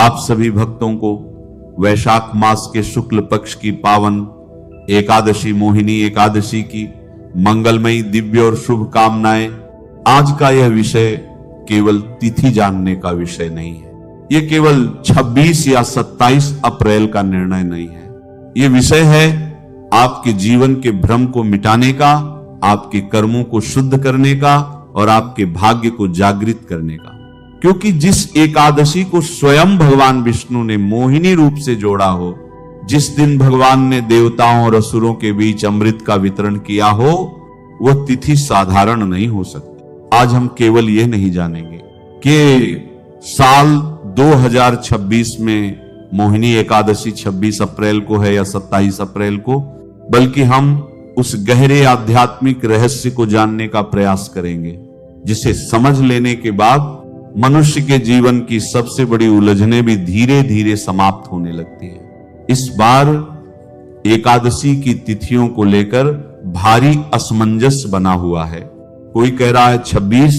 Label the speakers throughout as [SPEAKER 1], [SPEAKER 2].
[SPEAKER 1] आप सभी भक्तों को वैशाख मास के शुक्ल पक्ष की पावन एकादशी मोहिनी एकादशी की मंगलमयी दिव्य और शुभ कामनाएं। आज का यह विषय केवल तिथि जानने का विषय नहीं है, यह केवल 26 या 27 अप्रैल का निर्णय नहीं है। यह विषय है आपके जीवन के भ्रम को मिटाने का, आपके कर्मों को शुद्ध करने का और आपके भाग्य को जागृत करने का। क्योंकि जिस एकादशी को स्वयं भगवान विष्णु ने मोहिनी रूप से जोड़ा हो, जिस दिन भगवान ने देवताओं और असुरों के बीच अमृत का वितरण किया हो, वह तिथि साधारण नहीं हो सकती। आज हम केवल यह नहीं जानेंगे कि साल 2026 में मोहिनी एकादशी 26 अप्रैल को है या 27 अप्रैल को, बल्कि हम उस गहरे आध्यात्मिक रहस्य को जानने का प्रयास करेंगे, जिसे समझ लेने के बाद मनुष्य के जीवन की सबसे बड़ी उलझनें भी धीरे धीरे समाप्त होने लगती है। इस बार एकादशी की तिथियों को लेकर भारी असमंजस बना हुआ है। कोई कह रहा है 26,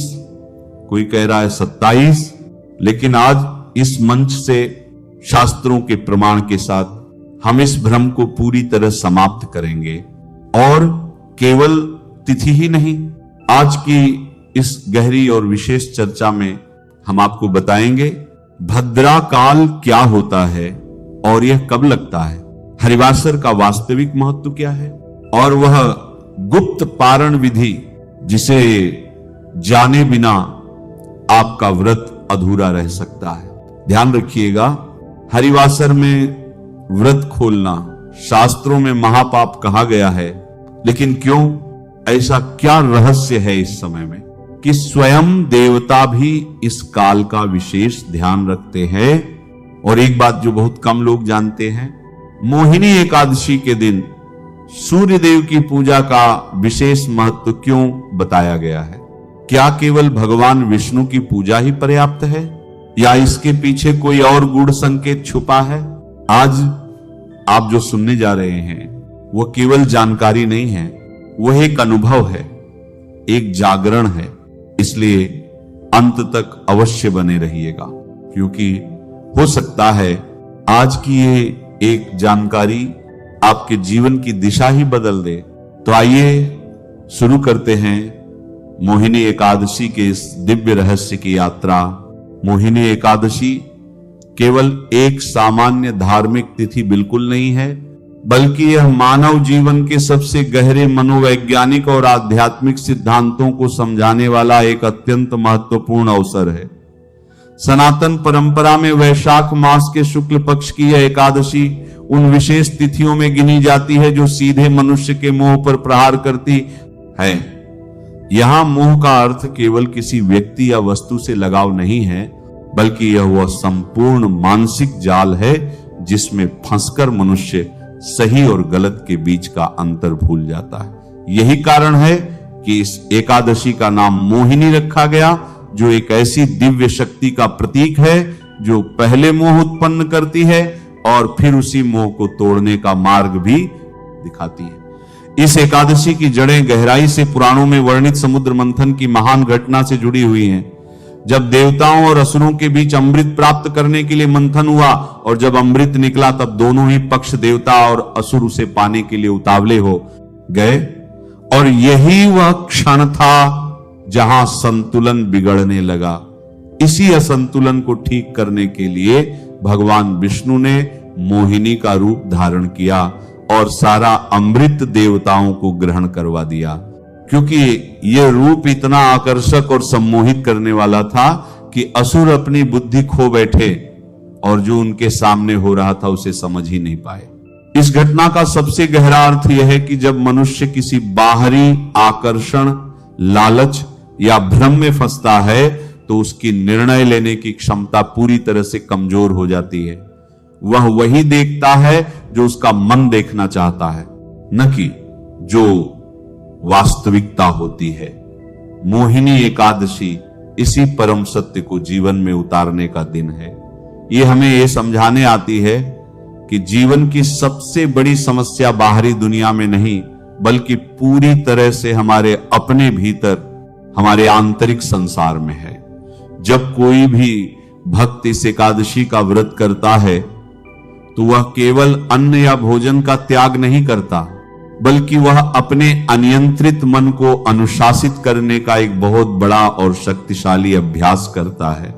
[SPEAKER 1] कोई कह रहा है 27, लेकिन आज इस मंच से शास्त्रों के प्रमाण के साथ हम इस भ्रम को पूरी तरह समाप्त करेंगे। और केवल तिथि ही नहीं, आज की इस गहरी और विशेष चर्चा में हम आपको बताएंगे भद्रा काल क्या होता है और यह कब लगता है, हरिवासर का वास्तविक महत्व क्या है, और वह गुप्त पारण विधि जिसे जाने बिना आपका व्रत अधूरा रह सकता है। ध्यान रखिएगा, हरिवासर में व्रत खोलना शास्त्रों में महापाप कहा गया है, लेकिन क्यों, ऐसा क्या रहस्य है इस समय में कि स्वयं देवता भी इस काल का विशेष ध्यान रखते हैं। और एक बात जो बहुत कम लोग जानते हैं, मोहिनी एकादशी के दिन सूर्य देव की पूजा का विशेष महत्व क्यों बताया गया है? क्या केवल भगवान विष्णु की पूजा ही पर्याप्त है या इसके पीछे कोई और गूढ़ संकेत छुपा है? आज आप जो सुनने जा रहे हैं वो केवल जानकारी नहीं है, वह एक अनुभव है, एक जागरण है। इसलिए अंत तक अवश्य बने रहिएगा, क्योंकि हो सकता है आज की ये एक जानकारी आपके जीवन की दिशा ही बदल दे। तो आइए शुरू करते हैं मोहिनी एकादशी के इस दिव्य रहस्य की यात्रा। मोहिनी एकादशी केवल एक सामान्य धार्मिक तिथि बिल्कुल नहीं है, बल्कि यह मानव जीवन के सबसे गहरे मनोवैज्ञानिक और आध्यात्मिक सिद्धांतों को समझाने वाला एक अत्यंत महत्वपूर्ण अवसर है। सनातन परंपरा में वैशाख मास के शुक्ल पक्ष की यह एकादशी उन विशेष तिथियों में गिनी जाती है जो सीधे मनुष्य के मोह पर प्रहार करती है। यहां मोह का अर्थ केवल किसी व्यक्ति या वस्तु से लगाव नहीं है, बल्कि यह वह संपूर्ण मानसिक जाल है जिसमें फंसकर मनुष्य सही और गलत के बीच का अंतर भूल जाता है। यही कारण है कि इस एकादशी का नाम मोहिनी रखा गया, जो एक ऐसी दिव्य शक्ति का प्रतीक है जो पहले मोह उत्पन्न करती है और फिर उसी मोह को तोड़ने का मार्ग भी दिखाती है। इस एकादशी की जड़ें गहराई से पुराणों में वर्णित समुद्र मंथन की महान घटना से जुड़ी हुई हैं। जब देवताओं और असुरों के बीच अमृत प्राप्त करने के लिए मंथन हुआ और जब अमृत निकला, तब दोनों ही पक्ष देवता और असुर उसे पाने के लिए उतावले हो गए। और यही वह क्षण था जहां संतुलन बिगड़ने लगा। इसी असंतुलन को ठीक करने के लिए भगवान विष्णु ने मोहिनी का रूप धारण किया और सारा अमृत देवताओं को ग्रहण करवा दिया, क्योंकि यह रूप इतना आकर्षक और सम्मोहित करने वाला था कि असुर अपनी बुद्धि खो बैठे और जो उनके सामने हो रहा था उसे समझ ही नहीं पाए। इस घटना का सबसे गहरा अर्थ यह है कि जब मनुष्य किसी बाहरी आकर्षण, लालच या भ्रम में फंसता है तो उसकी निर्णय लेने की क्षमता पूरी तरह से कमजोर हो जाती है। वह वही देखता है जो उसका मन देखना चाहता है, न कि जो वास्तविकता होती है। मोहिनी एकादशी इसी परम सत्य को जीवन में उतारने का दिन है। ये हमें ये समझाने आती है कि जीवन की सबसे बड़ी समस्या बाहरी दुनिया में नहीं, बल्कि पूरी तरह से हमारे अपने भीतर, हमारे आंतरिक संसार में है। जब कोई भी भक्त इस एकादशी का व्रत करता है तो वह केवल अन्न या भोजन का त्याग नहीं करता, बल्कि वह अपने अनियंत्रित मन को अनुशासित करने का एक बहुत बड़ा और शक्तिशाली अभ्यास करता है।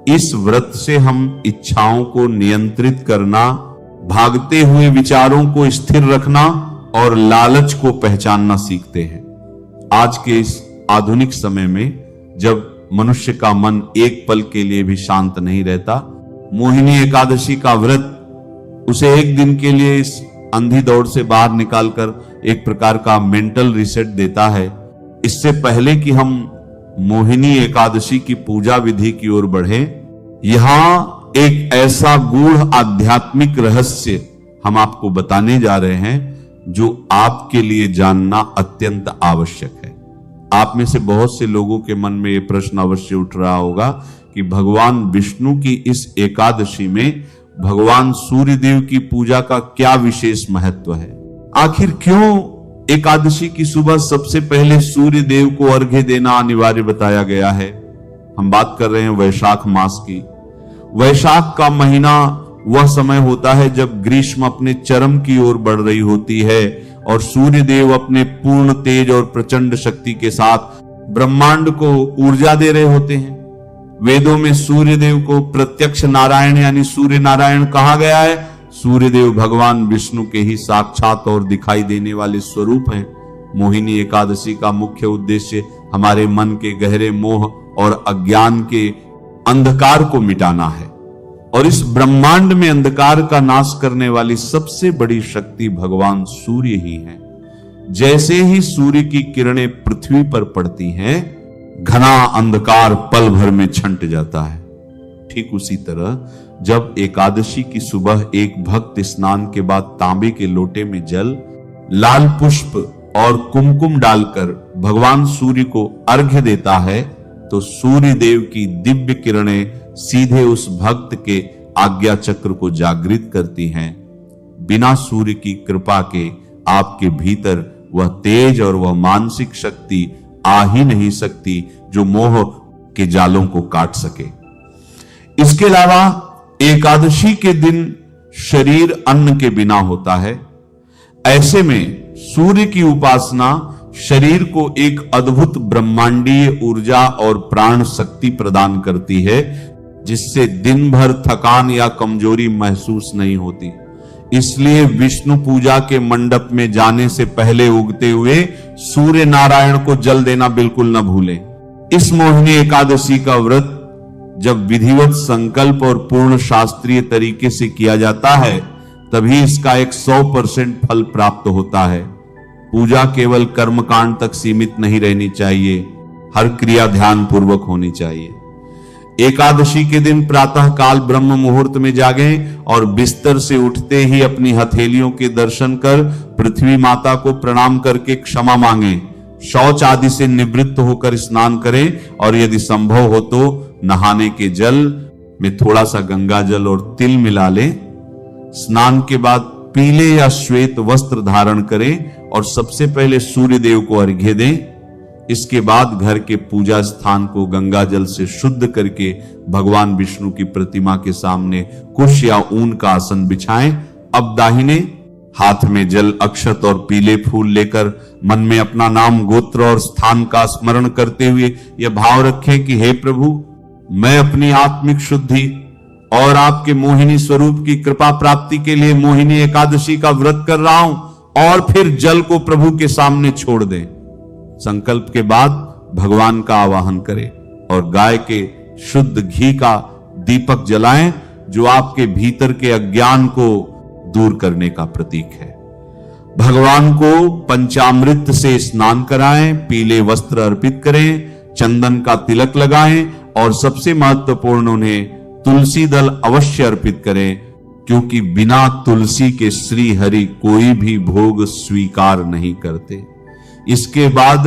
[SPEAKER 1] इस व्रत से हम इच्छाओं को नियंत्रित करना, भागते हुए विचारों को स्थिर रखना और लालच को पहचानना सीखते हैं। आज के इस आधुनिक समय में जब मनुष्य का मन एक पल के लिए भी शांत नहीं रहता, मोहिनी एकादशी का व्रत उसे एक दिन के लिए इस अंधी दौड़ से बाहर निकालकर एक प्रकार का मेंटल रिसेट देता है। इससे पहले कि हम मोहिनी एकादशी की पूजा विधि की ओर बढ़े, यहां एक ऐसा गूढ़ आध्यात्मिक रहस्य हम आपको बताने जा रहे हैं जो आपके लिए जानना अत्यंत आवश्यक है। आप में से बहुत से लोगों के मन में यह प्रश्न अवश्य उठ रहा होगा कि भगवान विष्णु की इस एकादशी में भगवान सूर्य देव की पूजा का क्या विशेष महत्व है। आखिर क्यों एकादशी की सुबह सबसे पहले सूर्य देव को अर्घ्य देना अनिवार्य बताया गया है। हम बात कर रहे हैं वैशाख मास की। वैशाख का महीना वह समय होता है जब ग्रीष्म अपने चरम की ओर बढ़ रही होती है और सूर्य देव अपने पूर्ण तेज और प्रचंड शक्ति के साथ ब्रह्मांड को ऊर्जा दे रहे होते हैं। वेदों में सूर्य देव को प्रत्यक्ष नारायण यानी सूर्य नारायण कहा गया है। सूर्य देव भगवान विष्णु के ही साक्षात और दिखाई देने वाले स्वरूप हैं। मोहिनी एकादशी का मुख्य उद्देश्य हमारे मन के गहरे मोह और अज्ञान के अंधकार को मिटाना है और इस ब्रह्मांड में अंधकार का नाश करने वाली सबसे बड़ी शक्ति भगवान सूर्य ही है। जैसे ही सूर्य की किरणें पृथ्वी पर पड़ती हैं, घना अंधकार पल भर में छंट जाता है। ठीक उसी तरह जब एकादशी की सुबह एक भक्त स्नान के बाद तांबे के लोटे में जल, लाल पुष्प और कुमकुम डालकर भगवान सूर्य को अर्घ्य देता है तो सूर्य देव की दिव्य किरणें सीधे उस भक्त के आज्ञा चक्र को जागृत करती हैं। बिना सूर्य की कृपा के आपके भीतर वह तेज और वह मानसिक शक्ति आ ही नहीं सकती जो मोह के जालों को काट सके। इसके अलावा एकादशी के दिन शरीर अन्न के बिना होता है। ऐसे में सूर्य की उपासना शरीर को एक अद्भुत ब्रह्मांडीय ऊर्जा और प्राण शक्ति प्रदान करती है, जिससे दिन भर थकान या कमजोरी महसूस नहीं होती। इसलिए विष्णु पूजा के मंडप में जाने से पहले उगते हुए सूर्य नारायण को जल देना बिल्कुल न भूलें। इस मोहिनी एकादशी का व्रत जब विधिवत संकल्प और पूर्ण शास्त्रीय तरीके से किया जाता है, तभी इसका एक 100% फल प्राप्त होता है। पूजा केवल कर्मकांड तक सीमित नहीं रहनी चाहिए, हर क्रिया ध्यान पूर्वक होनी चाहिए। एकादशी के दिन प्रातः काल ब्रह्म मुहूर्त में जागें और बिस्तर से उठते ही अपनी हथेलियों के दर्शन कर पृथ्वी माता को प्रणाम करके क्षमा मांगें। शौच आदि से निवृत्त होकर स्नान करें और यदि संभव हो तो नहाने के जल में थोड़ा सा गंगा जल और तिल मिला लें। स्नान के बाद पीले या श्वेत वस्त्र धारण करें और सबसे पहले सूर्य देव को अर्घ्य दें। इसके बाद घर के पूजा स्थान को गंगा जल से शुद्ध करके भगवान विष्णु की प्रतिमा के सामने कुश या ऊन का आसन बिछाएं। अब दाहिने हाथ में जल, अक्षत और पीले फूल लेकर मन में अपना नाम, गोत्र और स्थान का स्मरण करते हुए यह भाव रखें कि हे प्रभु, मैं अपनी आत्मिक शुद्धि और आपके मोहिनी स्वरूप की कृपा प्राप्ति के लिए मोहिनी एकादशी का व्रत कर रहा हूं। और फिर जल को प्रभु के सामने छोड़ दें। संकल्प के बाद भगवान का आवाहन करें और गाय के शुद्ध घी का दीपक जलाएं, जो आपके भीतर के अज्ञान को दूर करने का प्रतीक है। भगवान को पंचामृत से स्नान कराएं, पीले वस्त्र अर्पित करें, चंदन का तिलक लगाएं और सबसे महत्वपूर्ण उन्हें तुलसी दल अवश्य अर्पित करें, क्योंकि बिना तुलसी के श्री हरि कोई भी भोग स्वीकार नहीं करते। इसके बाद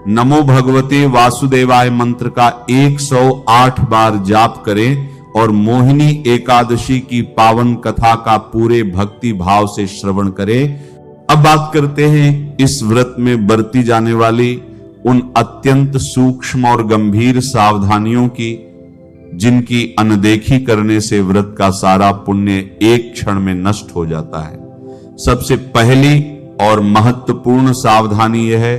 [SPEAKER 1] नमो भगवते वासुदेवाय मंत्र का 108 बार जाप करें और मोहिनी एकादशी की पावन कथा का पूरे भक्ति भाव से श्रवण करें। अब बात करते हैं इस व्रत में बरती जाने वाली उन अत्यंत सूक्ष्म और गंभीर सावधानियों की जिनकी अनदेखी करने से व्रत का सारा पुण्य एक क्षण में नष्ट हो जाता है। सबसे पहली और महत्वपूर्ण सावधानी यह है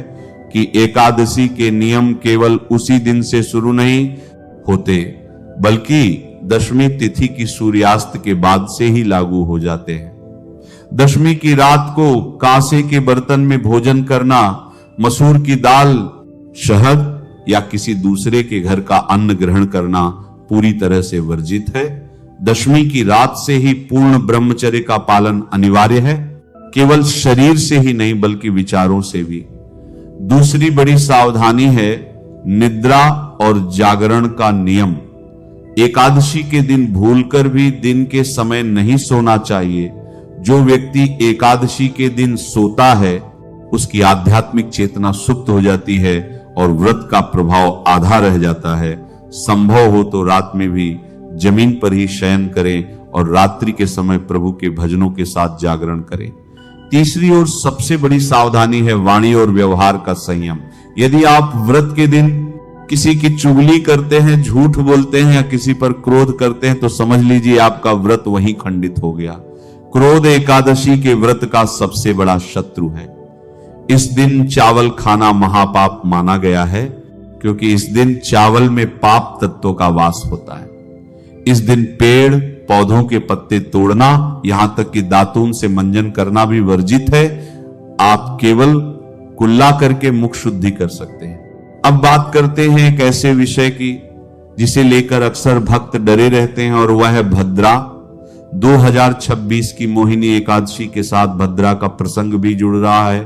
[SPEAKER 1] कि एकादशी के नियम केवल उसी दिन से शुरू नहीं होते, बल्कि दशमी तिथि की सूर्यास्त के बाद से ही लागू हो जाते हैं। दशमी की रात को कांसे के बर्तन में भोजन करना, मसूर की दाल, शहद या किसी दूसरे के घर का अन्न ग्रहण करना पूरी तरह से वर्जित है। दशमी की रात से ही पूर्ण ब्रह्मचर्य का पालन अनिवार्य है, केवल शरीर से ही नहीं बल्कि विचारों से भी। दूसरी बड़ी सावधानी है निद्रा और जागरण का नियम। एकादशी के दिन भूलकर भी दिन के समय नहीं सोना चाहिए। जो व्यक्ति एकादशी के दिन सोता है उसकी आध्यात्मिक चेतना सुप्त हो जाती है और व्रत का प्रभाव आधा रह जाता है। संभव हो तो रात में भी जमीन पर ही शयन करें और रात्रि के समय प्रभु के भजनों के साथ जागरण करें। तीसरी और सबसे बड़ी सावधानी है वाणी और व्यवहार का संयम। यदि आप व्रत के दिन किसी की चुगली करते हैं, झूठ बोलते हैं या किसी पर क्रोध करते हैं तो समझ लीजिए आपका व्रत वहीं खंडित हो गया। क्रोध एकादशी के व्रत का सबसे बड़ा शत्रु है। इस दिन चावल खाना महापाप माना गया है, क्योंकि इस दिन चावल में पाप तत्वों का वास होता है। इस दिन पेड़ पौधों के पत्ते तोड़ना, यहां तक कि दातून से मंजन करना भी वर्जित है। आप केवल कुल्ला करके मुख शुद्धि कर सकते हैं। अब बात करते हैं एक ऐसे विषय की जिसे लेकर अक्सर भक्त डरे रहते हैं, और वह है भद्रा। 2026 की मोहिनी एकादशी के साथ भद्रा का प्रसंग भी जुड़ रहा है।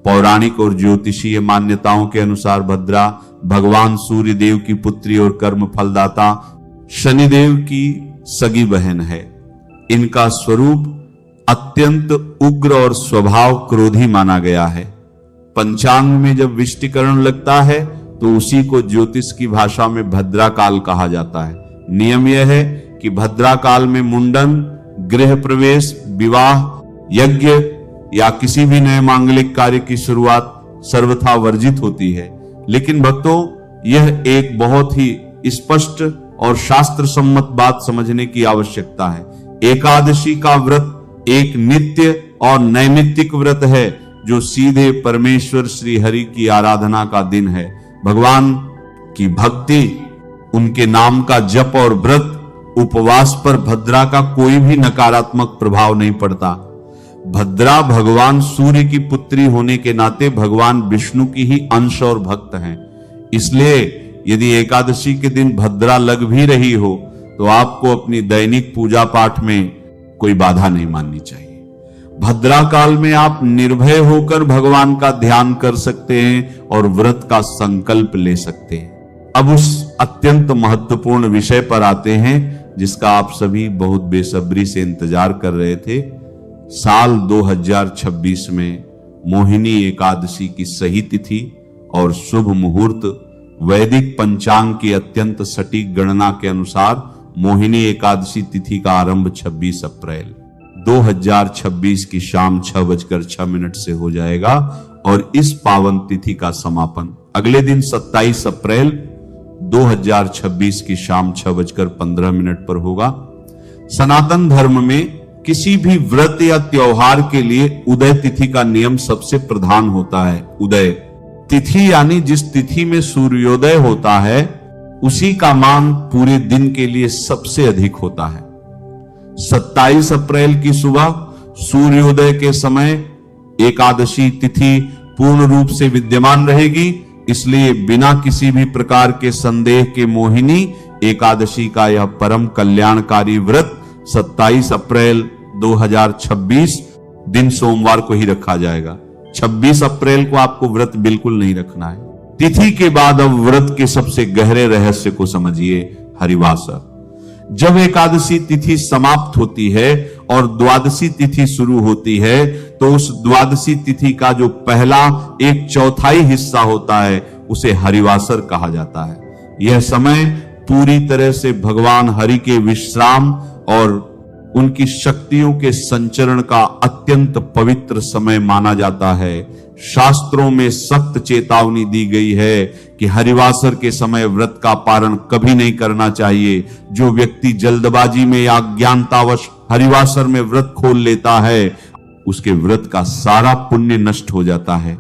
[SPEAKER 1] पौराणिक और ज्योतिषीय मान्यताओं के अनुसार भद्रा भगवान सूर्य देव की पुत्री और कर्म फलदाता शनिदेव की सगी बहन है। इनका स्वरूप अत्यंत उग्र और स्वभाव क्रोधी माना गया है। पंचांग में जब विष्टिकरण लगता है तो उसी को ज्योतिष की भाषा में भद्रा काल कहा जाता है। नियम यह है कि भद्रा काल में मुंडन, गृह प्रवेश, विवाह, यज्ञ या किसी भी नए मांगलिक कार्य की शुरुआत सर्वथा वर्जित होती है। लेकिन भक्तों, यह एक बहुत ही स्पष्ट और शास्त्र सम्मत बात समझने की आवश्यकता है। एकादशी का व्रत एक नित्य और नैमित्तिक व्रत है जो सीधे परमेश्वर श्री हरि की आराधना का दिन है। भगवान की भक्ति, उनके नाम का जप और व्रत, उपवास पर भद्रा का कोई भी नकारात्मक प्रभाव नहीं पड़ता। भद्रा भगवान सूर्य की पुत्री होने के नाते भगवान विष्णु की ही अंश और भक्त हैं। इसलिए यदि एकादशी के दिन भद्रा लग भी रही हो तो आपको अपनी दैनिक पूजा पाठ में कोई बाधा नहीं माननी चाहिए। भद्रा काल में आप निर्भय होकर भगवान का ध्यान कर सकते हैं और व्रत का संकल्प ले सकते हैं। अब उस अत्यंत महत्वपूर्ण विषय पर आते हैं जिसका आप सभी बहुत बेसब्री से इंतजार कर रहे थे। साल 2026 में मोहिनी एकादशी की सही तिथि और शुभ मुहूर्त वैदिक पंचांग की अत्यंत सटीक गणना के अनुसार मोहिनी एकादशी तिथि का आरंभ 26 अप्रैल 2026 की शाम 6:06 से हो जाएगा और इस पावन तिथि का समापन अगले दिन 27 अप्रैल 2026 की शाम 6:15 पर होगा। सनातन धर्म में किसी भी व्रत या त्योहार के लिए उदय तिथि का नियम सबसे प्रधान होता है। उदय तिथि यानी जिस तिथि में सूर्योदय होता है उसी का मान पूरे दिन के लिए सबसे अधिक होता है। 27 अप्रैल की सुबह सूर्योदय के समय एकादशी तिथि पूर्ण रूप से विद्यमान रहेगी। इसलिए बिना किसी भी प्रकार के संदेह के मोहिनी एकादशी का यह परम कल्याणकारी व्रत 27 अप्रैल 2026 दिन सोमवार को ही रखा जाएगा। 26 अप्रैल को आपको व्रत बिल्कुल नहीं रखना है। तिथि के बाद अब व्रत के सबसे गहरे रहस्य को समझिए, हरिवासर। जब एकादशी तिथि समाप्त होती है और द्वादशी तिथि शुरू होती है तो उस द्वादशी तिथि का जो पहला 1/4 हिस्सा होता है उसे हरिवासर कहा जाता है। यह समय पूरी तरह से भगवान हरि के विश्राम और उनकी शक्तियों के संचरण का अत्यंत पवित्र समय माना जाता है। शास्त्रों में सख्त चेतावनी दी गई है कि हरिवासर के समय व्रत का पारण कभी नहीं करना चाहिए। जो व्यक्ति जल्दबाजी में या अज्ञानतावश हरिवासर में व्रत खोल लेता है, उसके व्रत का सारा पुण्य नष्ट हो जाता है।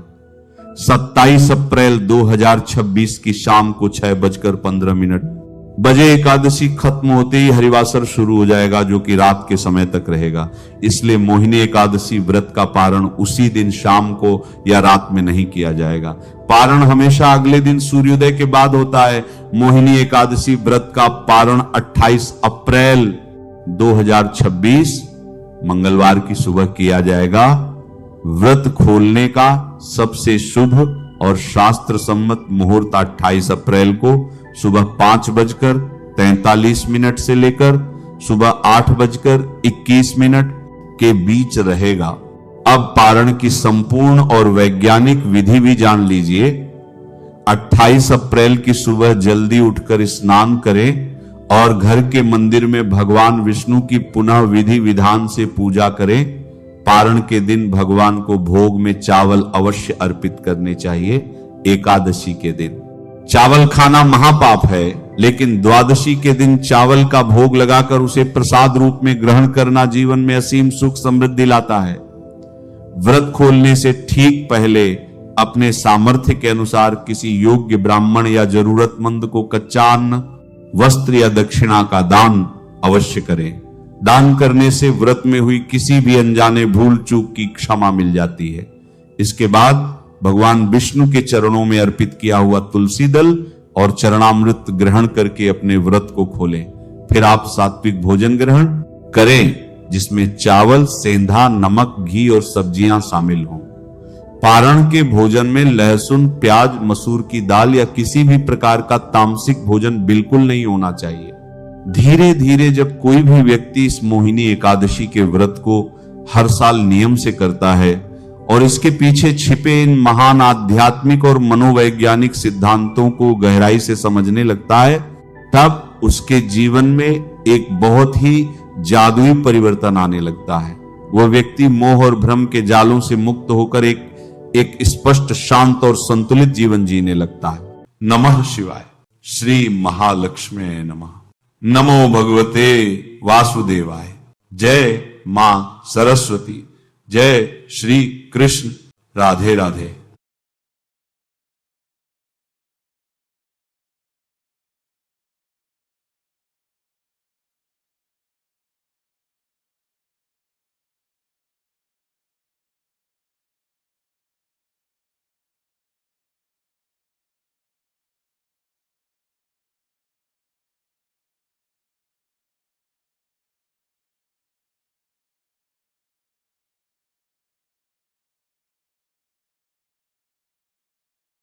[SPEAKER 1] 27 अप्रैल 2026 की शाम को 6:15 बजे एकादशी खत्म होते ही हरिवासर शुरू हो जाएगा, जो कि रात के समय तक रहेगा। इसलिए मोहिनी एकादशी व्रत का पारण उसी दिन शाम को या रात में नहीं किया जाएगा। पारण हमेशा अगले दिन सूर्योदय के बाद होता है। मोहिनी एकादशी व्रत का पारण 28 अप्रैल 2026 मंगलवार की सुबह किया जाएगा। व्रत खोलने का सबसे शुभ और शास्त्र सम्मत मुहूर्त 28 अप्रैल को सुबह 5:43 से लेकर सुबह 8:21 के बीच रहेगा। अब पारण की संपूर्ण और वैज्ञानिक विधि भी जान लीजिए। 28 अप्रैल की सुबह जल्दी उठकर स्नान करें और घर के मंदिर में भगवान विष्णु की पुनः विधि विधान से पूजा करें। पारण के दिन भगवान को भोग में चावल अवश्य अर्पित करने चाहिए। एकादशी के दिन चावल खाना महापाप है, लेकिन द्वादशी के दिन चावल का भोग लगाकर उसे प्रसाद रूप में ग्रहण करना जीवन में असीम सुख समृद्धि लाता है। व्रत खोलने से ठीक पहले अपने सामर्थ्य के अनुसार किसी योग्य ब्राह्मण या जरूरतमंद को कच्चा अन्न, वस्त्र या दक्षिणा का दान अवश्य करें। दान करने से व्रत में हुई किसी भी अनजाने भूल चूक की क्षमा मिल जाती है। इसके बाद भगवान विष्णु के चरणों में अर्पित किया हुआ तुलसी दल और चरणामृत ग्रहण करके अपने व्रत को खोलें। फिर आप सात्विक भोजन ग्रहण करें, जिसमें चावल, सेंधा, नमक, घी और सब्जियां शामिल हों। पारण के भोजन में लहसुन, प्याज, मसूर की दाल या किसी भी प्रकार का तामसिक भोजन बिल्कुल नहीं होना चाहिए। धीरे धीरे जब कोई भी व्यक्ति इस मोहिनी एकादशी के व्रत को हर साल नियम से करता है और इसके पीछे छिपे इन महान आध्यात्मिक और मनोवैज्ञानिक सिद्धांतों को गहराई से समझने लगता है, तब उसके जीवन में एक बहुत ही जादुई परिवर्तन आने लगता है। वह व्यक्ति मोह और भ्रम के जालों से मुक्त होकर एक स्पष्ट, शांत और संतुलित जीवन जीने लगता है। नमः शिवाय। श्री महालक्ष्मी नमः। नमो भगवते वासुदेवाय। जय मां सरस्वती। जय श्री कृष्ण। राधे राधे।